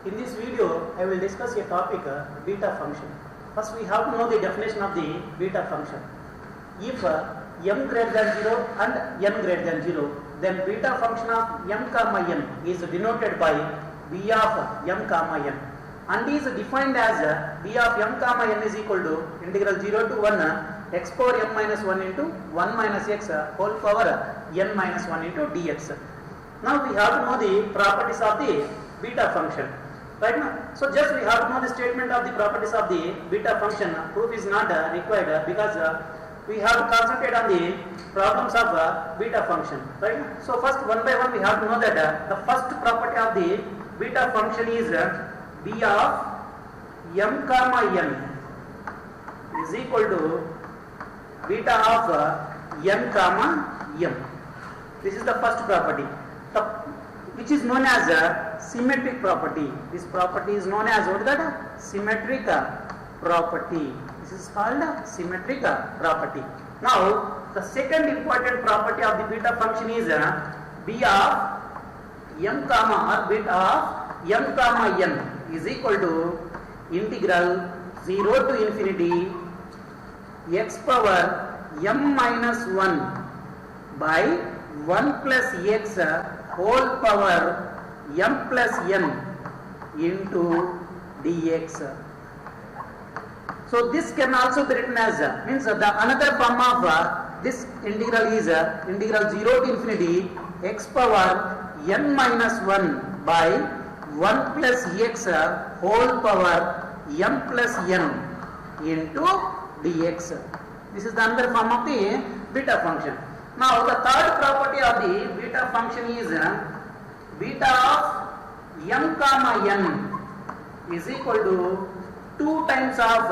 In this video, I will discuss a topic beta function. First, we have to know the definition of the beta function. If m greater than 0 and n greater than 0, then beta function of m comma n is denoted by b of m comma n, and is defined as b of m comma n is equal to integral 0 to 1 x power m minus 1 into 1 minus x whole power n minus 1 into dx. Now we have to know the properties of the beta function. Right now, so just we have to know the statement of the properties of the beta function. Proof is not required because we have to concentrate on the problems of beta function. Right now, so first one by one we have to know that the first property of the beta function is b of m comma n is equal to beta of n comma m. This is the first property, which is known as a symmetric property. This property is known as what is that? Symmetric property. This is called symmetric property. Now, the second important property of the beta function is b of m comma or beta of m comma n is equal to integral 0 to infinity x power m minus 1 by 1 plus x whole power m plus n into dx. So this can also be written as means the another form of this integral is integral 0 to infinity x power n minus 1 by 1 plus x whole power m plus n into dx. This is the another form of the beta function. Now the third property of the beta function is beta of m comma n is equal to 2 times of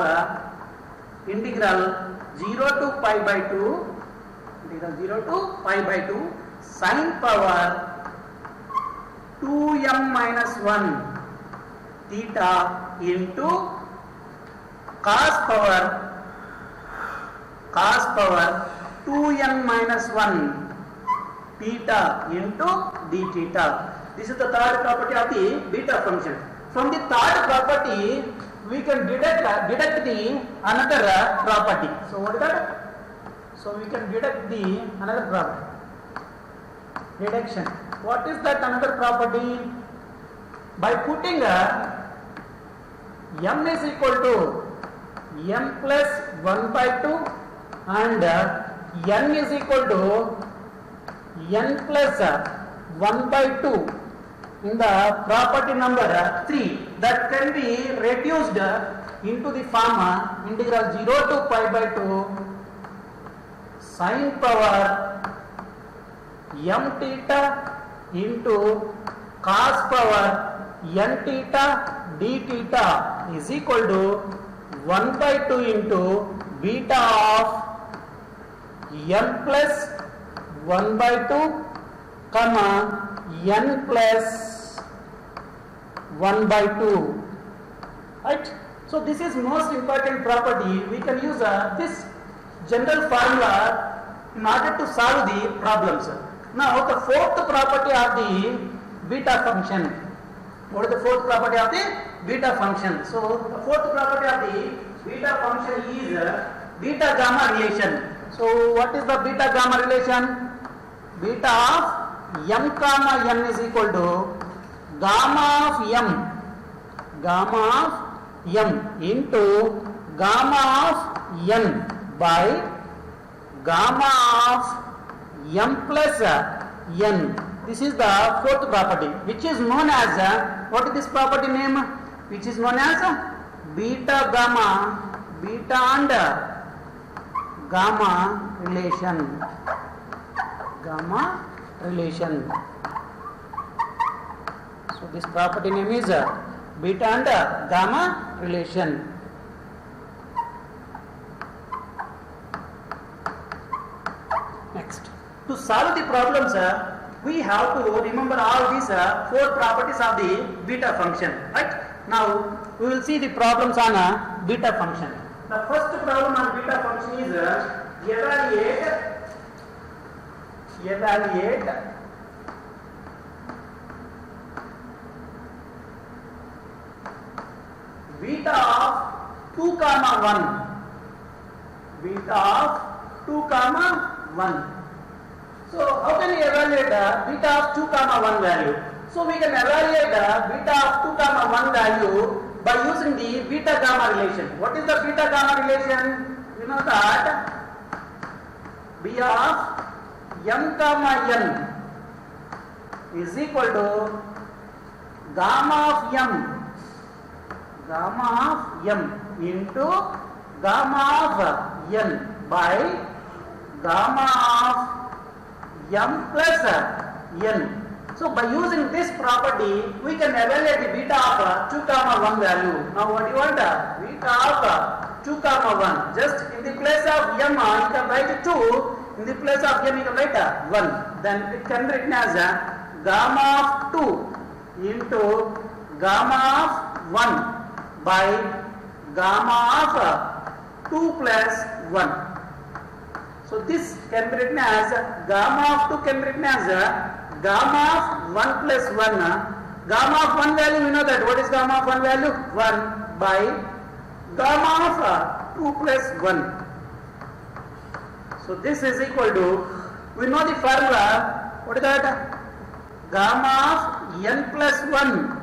integral 0 to pi by 2 integral 0 to pi by 2 sin power 2m minus 1 theta into cos power 2n minus 1 theta into d theta. This is the third property of the beta function. From the third property, we can deduct the another property. So what is that? So we can deduct the another property. Deduction. What is that another property? By putting m is equal to m plus 1 by 2 and n is equal to n plus 1 by 2 in the property number 3, that can be reduced into the form integral 0 to pi by 2 sin power m theta into cos power n theta d theta is equal to 1 by 2 into beta of m plus 1 by 2 comma n plus 1 by 2, right? So this is most important property. We can use this general formula in order to solve the problems. Now the fourth property of the beta function. What is the fourth property of the beta function? So the fourth property of the beta function is beta gamma relation. So what is the beta gamma relation? Beta of m comma n is equal to gamma of m into gamma of n by gamma of m plus n. This is the fourth property, which is known as what is this property name? Which is known as beta and gamma relation. So this property name is beta and gamma relation. Next, to solve the problems, we have to remember all these four properties of the beta function. Right? Now we will see the problems on a beta function. The first problem on beta function is evaluate beta of 2 comma 1. Beta of 2 comma 1. So how can we evaluate beta of 2 comma 1 value? So we can evaluate beta of 2 comma 1 value by using the beta gamma relation. What is the beta gamma relation? You know that B of m comma n is equal to gamma of m into gamma of n by gamma of m plus n. So by using this property, we can evaluate the beta of 2 comma 1 value. Now what do you want? Beta of 2 comma 1. Just in the place of m, you can write 2. In the place of m, you can write 1. Then it can be written as gamma of 2 into gamma of 1 by gamma of 2 plus 1. So this can be written as gamma of 2 can be written as gamma of 1 plus 1. Gamma of 1 value, we know that. What is gamma of 1 value? 1 by gamma of 2 plus 1. So this is equal to, we know the formula. What is that? Gamma of n plus 1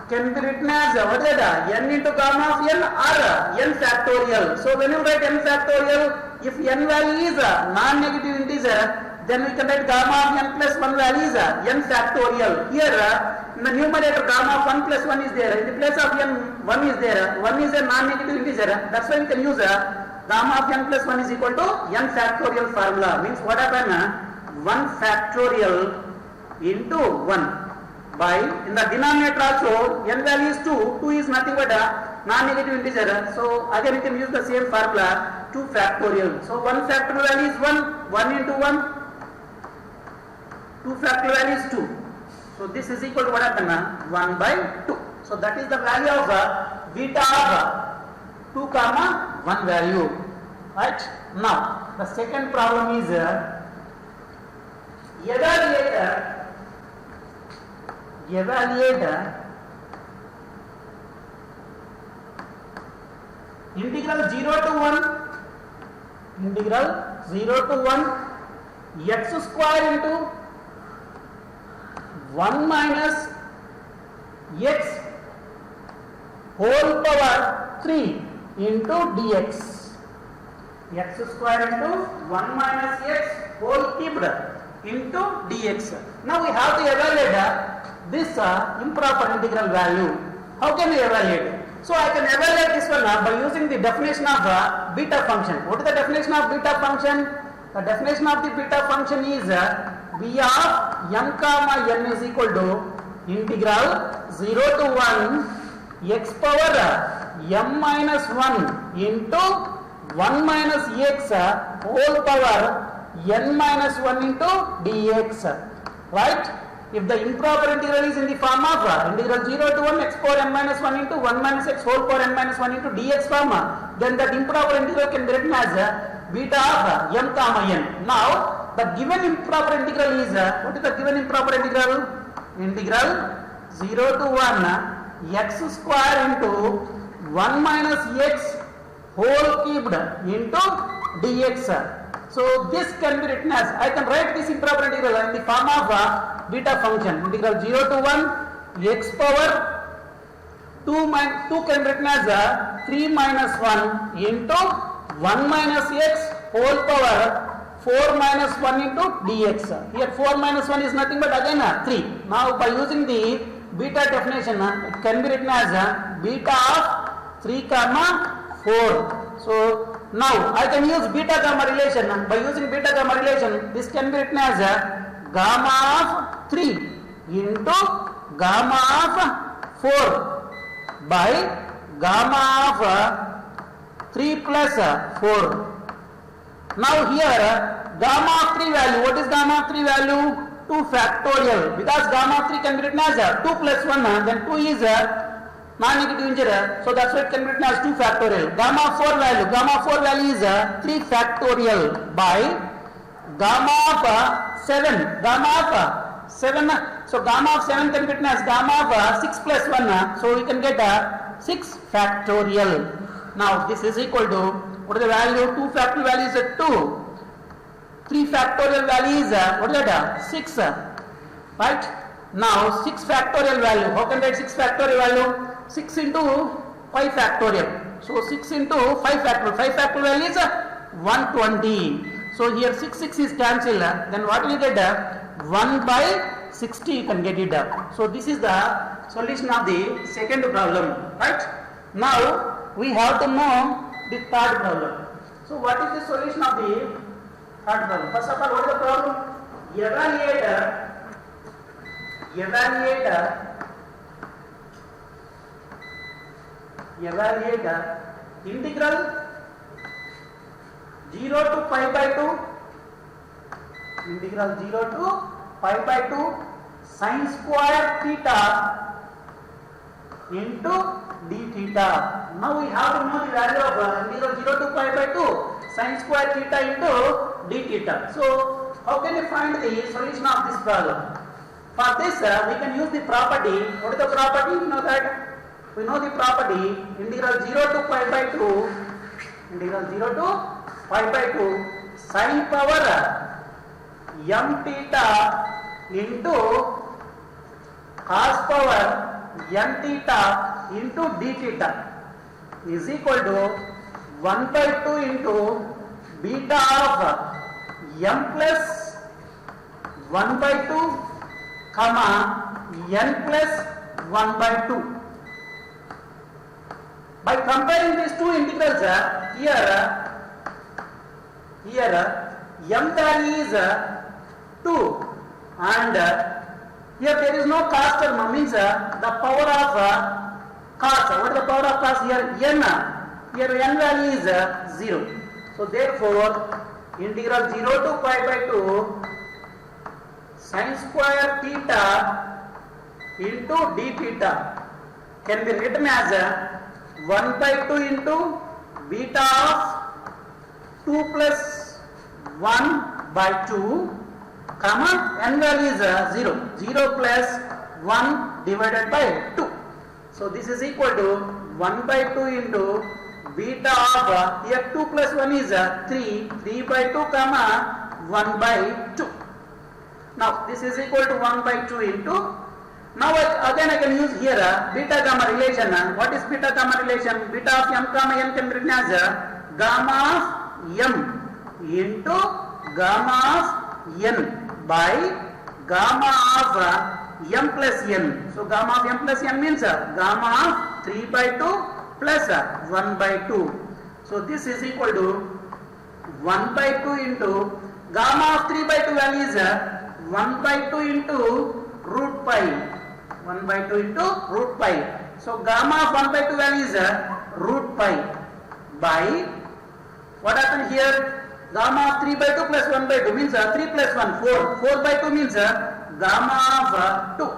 can be written as what is that? N into gamma of n or n factorial. So when you write n factorial, if n value is a non-negative integer, then we can write gamma of n plus 1 value is n factorial. Here in the numerator gamma of 1 plus 1 is there. In the place of n 1 is there. 1 is a non-negative integer. That's why we can use gamma of n plus 1 is equal to n factorial formula. Means what happened? 1 factorial into 1 by, in the denominator also n value is 2. 2 is nothing but a non-negative integer. So again we can use the same formula, 2 factorial. So 1 factorial value is 1. 1 into 1. 2 factorial value is 2. So this is equal to what happened? 1 by 2. So that is the value of beta of 2 comma 1 value. Right? Now the second problem is evaluate integral 0 to 1 x square into 1 minus x whole power 3 into dx. X square into 1 minus x whole cubed into dx. Now we have to evaluate this improper integral value. How can we evaluate? So I can evaluate this one by using the definition of beta function. What is the definition of beta function? The definition of the beta function is b of m comma n is equal to integral 0 to 1 x power m minus 1 into 1 minus x whole power n minus 1 into dx. Right? If the improper integral is in the form of integral 0 to 1 x power n minus 1 into 1 minus x whole power n minus 1 into dx form, then that improper integral can be written as beta of m comma n. Now the given improper integral is what is the given improper integral? Integral 0 to 1 x square into 1 minus x whole cubed into dx. So this can be written as, I can write this improper integral in the form of beta function. Integral 0 to 1 x power 2 can be written as 3 minus 1 into 1 minus x whole power 4 minus 1 into dx. Here 4 minus 1 is nothing but again 3. Now by using the beta definition, it can be written as beta of 3 comma 4. So now I can use beta gamma relation. By using beta gamma relation, this can be written as gamma of 3 into gamma of 4 by gamma of 3 plus 4. Now here gamma of 3 value, what is gamma of 3 value? 2 factorial, because gamma of 3 can be written as 2 plus 1, then 2 is non-negative integer, so that's why it can be written as 2 factorial. Gamma of 4 value is 3 factorial by gamma of 7, so gamma of 7 can be written as gamma of 6 plus 1, so we can get 6 factorial. Now this is equal to, what is the value? 2 factorial value is 2. 3 factorial value is, what is that? 6. Right? Now 6 factorial value. How can I write 6 factorial value? 6 into 5 factorial. So 6 into 5 factorial. 5 factorial value is 120. So here 6 is cancelled. Then what will you get? 1 by 60 you can get it. So this is the solution of the second problem. Right? Now we have to know the third problem. So what is the solution of the third problem? First of all, what is the problem? Evaluate integral 0 to pi by 2, integral 0 to pi by 2 sin square theta into d theta. Now we have to know the value of integral 0 to pi by 2 sin square theta into d theta. So how can you find the solution of this problem? For this we can use the property. What is the property? You know that we know the property integral 0 to pi by 2, integral 0 to pi by 2 sin power m theta into cos power n theta into d theta is equal to 1 by 2 into beta of m plus 1 by 2 comma n plus 1 by 2. By comparing these two integrals, here m value is 2 and here there is no cos term, means the power of cos. What is the power of cos here? N. Here n value is 0. So therefore integral 0 to pi by 2 sin square theta into d theta can be written as 1 by 2 into beta of 2 plus 1 by 2 comma n value is 0. 0 plus 1 divided by 2. So this is equal to 1 by 2 into beta of here 2 plus 1 is 3. 3 by 2 comma 1 by 2. Now this is equal to 1 by 2 into, now again I can use here beta gamma relation. What is beta gamma relation? Beta of m comma n can be written as gamma of m into gamma of n by gamma of m plus n. So gamma of m plus n means gamma of 3 by 2 plus 1 by 2. So this is equal to 1 by 2 into gamma of 3 by 2 value is 1 by 2 into root pi. 1 by 2 into root pi. So gamma of 1 by 2 value is root pi by, what happened here? Gamma of 3 by 2 plus 1 by 2 means 3 plus 1, 4. 4 by 2 means gamma of 2.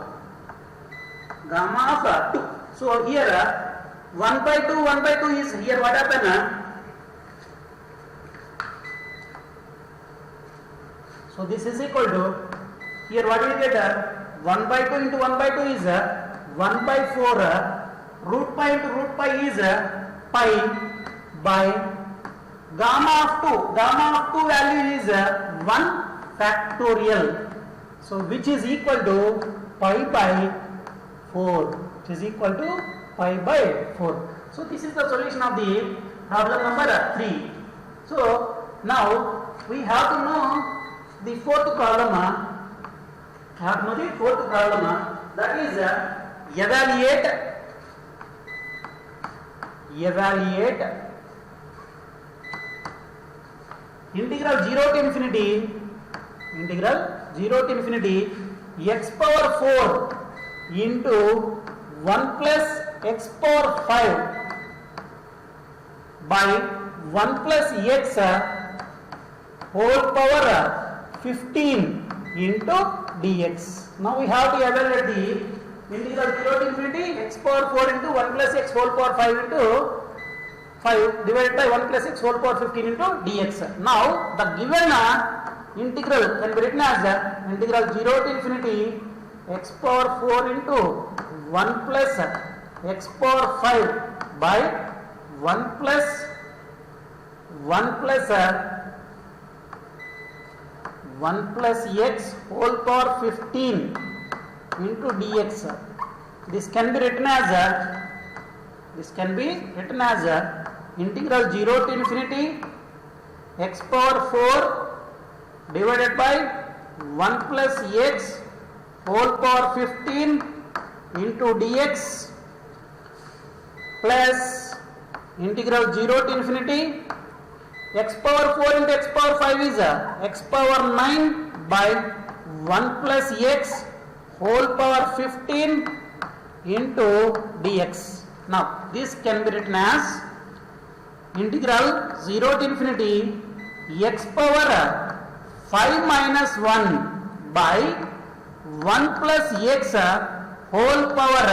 Gamma of 2. So here 1 by 2, 1 by 2 is here, what happened? So this is equal to, here what will you get? 1 by 2 into 1 by 2 is 1 by 4. Root pi into root pi is pi by gamma of 2. Gamma of 2 value is 1 factorial. So which is equal to pi by 4. Which is equal to pi by 4. So this is the solution of the problem number 3. So now we have to know the fourth problem. That is evaluate integral 0 to infinity x power 4 into 1 plus x power 5 by 1 plus x whole power 15 into dx. Now we have to evaluate the integral 0 to infinity x power 4 into 1 plus x whole power 5 into 5 divided by 1 plus x whole power 15 into dx. Now the given integral can be written as integral 0 to infinity x power 4 into 1 plus x power 5 by 1 plus 1 plus x whole power 15 into dx. This can be written as integral 0 to infinity x power 4 divided by 1 plus x whole power 15 into dx plus integral 0 to infinity x power 4 into x power 5 is x power 9 by 1 plus x whole power 15 into dx. Now this can be written as integral 0 to infinity x power 5 minus 1 by 1 plus x whole power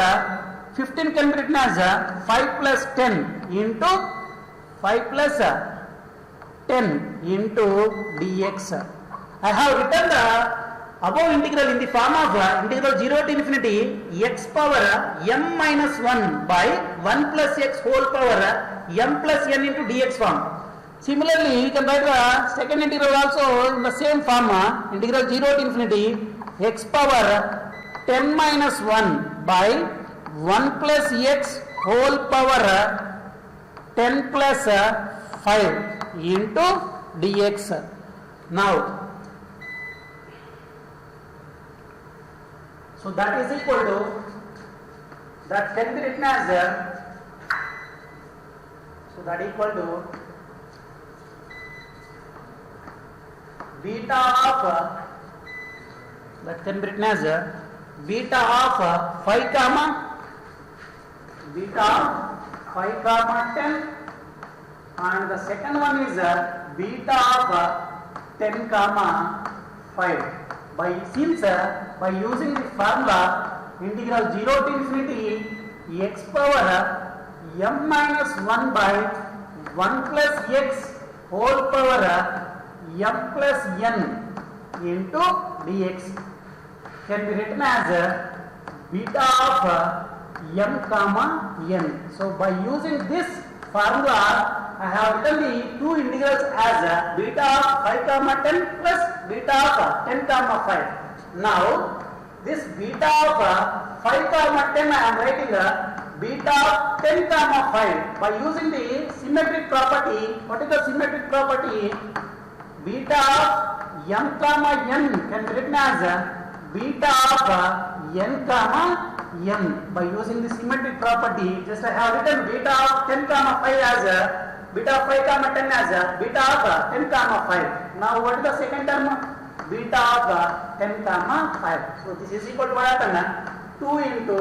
15 can be written as 5 plus 10 into 5 plus 10 into dx. I have written the above integral in the form of integral 0 to infinity x power m minus 1 by 1 plus x whole power m plus n into dx form. Similarly, you can write the second integral also in the same form, integral 0 to infinity x power 10 minus 1 by 1 plus x whole power 10 plus 5 into dx. Now, so that is equal to, that can be written as, so that equal to beta of, that can be written as beta of 5 comma, beta of 5 comma 10, and the second one is beta of 10 comma 5. Since by using the formula integral 0 to infinity x power m minus 1 by 1 plus x whole power m plus n into dx can be written as beta of m comma n. So by using this formula I have written the two integrals as beta of 5 comma 10 plus beta of 10 comma 5. Now this beta of 5 comma 10 I am writing beta of 10 comma 5 by using the symmetric property. What is the symmetric property? Beta of m comma n can be written as beta of n comma n. By using the symmetric property, just I have written beta of 10 comma 5 as beta of 5 comma 10 as beta of 10 comma 5. Now what is the second term? Beta of 10 comma 5. So this is equal to what happened? 2 into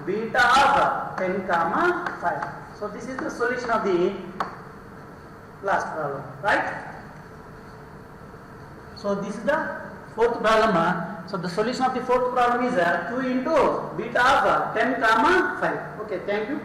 beta of 10 comma 5. So this is the solution of the last problem, right? So this is the fourth problem. So the solution of the fourth problem is 2 into beta of 10 comma 5. Okay, thank you.